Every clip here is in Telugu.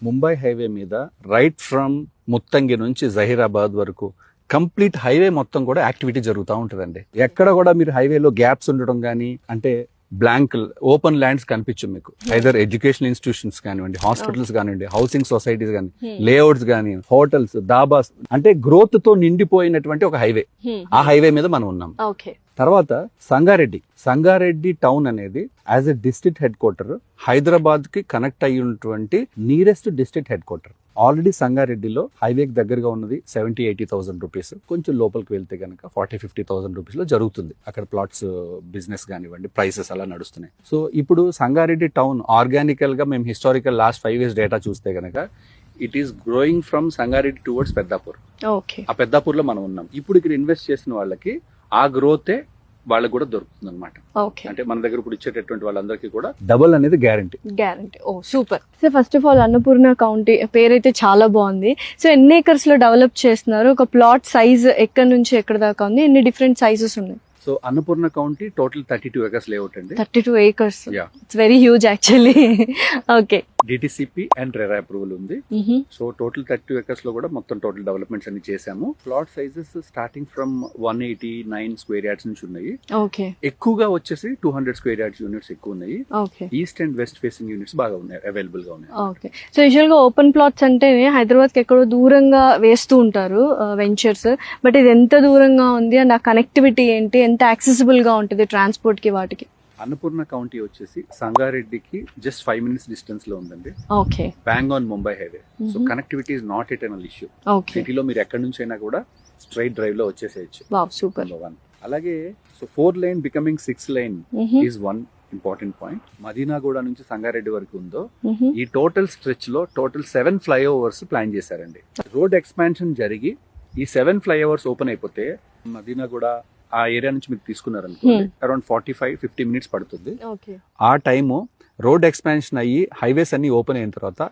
ముంబై హైవే మీద రైట్ ఫ్రమ్ ముత్తంగి నుంచి జహీరాబాద్ వరకు కంప్లీట్ హైవే మొత్తం కూడా యాక్టివిటీ జరుగుతూ ఉంటుందండి. ఎక్కడ కూడా మీరు హైవేలో గ్యాప్స్ ఉండడం కానీ, అంటే బ్లాంక్ ఓపెన్ ల్యాండ్స్ కనిపించు మీకు. ఐదర్ ఎడ్యుకేషనల్ ఇన్స్టిట్యూషన్స్ కానివ్వండి, హాస్పిటల్స్ కానివ్వండి, హౌసింగ్ సొసైటీస్ కానీ, లేఅవుట్స్ కానీ, హోటల్స్, దాబాస్, అంటే గ్రోత్ తో నిండిపోయినటువంటి ఒక హైవే. ఆ హైవే మీద మనం ఉన్నాం. తర్వాత సంగారెడ్డి టౌన్ అనేది as a district headquarter Hyderabad కి కనెక్ట్ అయ్యి ఉన్నటువంటి nearest district headquarter. Already సంగారెడ్డిలో హైవేకి దగ్గరగా ఉన్నది 70,000-80,000 రూపీస్. కొంచెం లోపలికి వెళ్తే కనుక 40,000-50,000 రూపీస్ లో జరుగుతుంది. అక్కడ ప్లాట్స్ బిజినెస్ కానివ్వండి, ప్రైసెస్ అలా నడుస్తున్నాయి. సో ఇప్పుడు సంగారెడ్డి టౌన్ ఆర్గానికల్ గా మేము హిస్టారికల్ లాస్ట్ 5 years డేటా చూస్తే కనుక it is growing from Sangareddy towards Peddapur. ఆ పెద్దాపూర్ లో మనం ఉన్నాం. ఇప్పుడు ఇక్కడ ఇన్వెస్ట్ చేసిన వాళ్ళకి ఆ గ్రోతే వాళ్ళకి కూడా దొరుకుతుంది అనమాట. అంటే మన దగ్గర ఇప్పుడు ఇచ్చేటటువంటి వాళ్ళందరికీ కూడా డబుల్ అనేది guarantee. Oh super. So first of all Annapurna county పేరైతే చాలా బాగుంది. సో ఎన్ని ఏకర్స్ లో డెవలప్ చేస్తున్నారు? ఒక ప్లాట్ సైజ్ ఎక్కడి నుంచి ఎక్కడ దాకా ఉంది? ఎన్ని డిఫరెంట్ సైజెస్ ఉన్నాయి? So Annapurna county total 32 acres layout అండి. 32 acres. It's very huge actually. Okay. DTCP and RERA approval ఉంది. సో టోటల్ 32 acres లో కూడా మొత్తం టోటల్ డెవలప్మెంట్స్ అన్ని చేసాము. Plot sizes starting from 189 square yards నుంచి ఉన్నాయి. ఎక్కువగా వచ్చేసి 200 square yards యూనిట్స్ ఎక్కువ ఉన్నాయి. East and west facing units బాగా ఉన్నాయి, అవైలబుల్ గా ఉన్నాయి. సో యూజువల్ గా ఓపెన్ ప్లాట్స్ అంటే హైదరాబాద్ కి ఎక్కడో దూరంగా వేస్తూ ఉంటారు వెంచర్స్. బట్ ఇది ఎంత దూరంగా ఉంది అండ్ ఆ కనెక్టివిటీ ఏంటి, ఎంత యాక్సెసిబుల్ గా ఉంటుంది ట్రాన్స్పోర్ట్ కి వాటికి? అన్నపూర్ణ కౌంటీ వచ్చేసి సంగారెడ్డికి జస్ట్ 5 minutes డిస్టెన్స్ లో ఉందండి. Bang on Mumbai highway. So connectivity is not eternal issue. సిటీలో మీరు ఎక్కడి నుంచి అయినా కూడా స్ట్రైట్ డ్రైవ్ లో వచ్చేసేయచ్చు. సూపర్. అలాగే so 4 lane becoming 6 lane is one important point. Madinaguda నుంచి సంగారెడ్డి వరకు ఉందో ఈ టోటల్ స్ట్రెచ్ లో టోటల్ 7 flyovers ప్లాన్ చేశారండి. రోడ్ ఎక్స్పాన్షన్ జరిగి ఈ 7 flyovers ఓపెన్ అయిపోతే మదీనాగూడ ఆ ఏరియా నుంచి మీరు తీసుకున్నారనుకోండి అరౌండ్ 45-50 minutes పడుతుంది. ఆ టైము రోడ్ ఎక్స్పాన్షన్ అయ్యి హైవేస్ అన్ని ఓపెన్ అయిన తర్వాత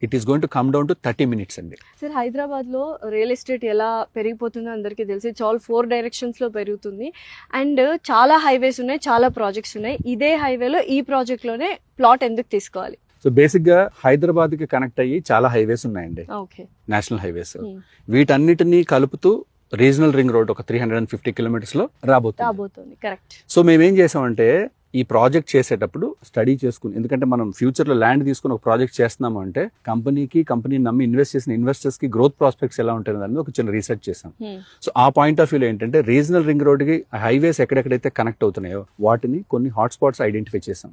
it is going to come down to 30 minutes అండి. సార్ హైదరాబాద్ లో రియల్ ఎస్టేట్ ఎలా పెరిగిపోతుందో అందరికీ తెలిసి చాలా 4 directions లో పెరుగుతుంది. అండ్ చాలా హైవేస్ ఉన్నాయి, చాలా ప్రాజెక్ట్స్ ఉన్నాయి. ఇదే హైవేలో ఈ ప్రాజెక్ట్ లోనే ప్లాట్ ఎందుకు తీసుకోవాలి? సో బేసిక్ గా హైదరాబాద్ కి కనెక్ట్ అయ్యి చాలా హైవేస్ ఉన్నాయండి, నేషనల్ హైవేస్. వీటన్నిటిని కలుపుతూ రీజనల్ రింగ్ రోడ్ ఒక 350 kilometers లో రాబోతుంది. కరెక్ట్. సో మేమేం చేసామంటే ఈ ప్రాజెక్ట్ చేసేటప్పుడు స్టడీ చేసుకుని, ఎందుకంటే మనం ఫ్యూచర్ లో ల్యాండ్ తీసుకుని ఒక ప్రాజెక్ట్ చేస్తున్నాము అంటే కంపెనీ నమ్మి ఇన్వెస్ట్ చేసిన ఇన్వెస్టర్స్ కి గ్రోత్ ప్రాస్పెక్ట్స్ ఎలా ఉంటుంది అనేది ఒక చిన్న రీసెర్చ్ చేసాం. సో ఆ పాయింట్ ఆఫ్ వ్యూలో ఏంటంటే రీజనల్ రింగ్ రోడ్ కి హైవేస్ ఎక్కడెక్కడైతే కనెక్ట్ అవుతున్నాయో వాటిని కొన్ని హాట్ స్పాట్స్ ఐడెంటిఫై చేసాం.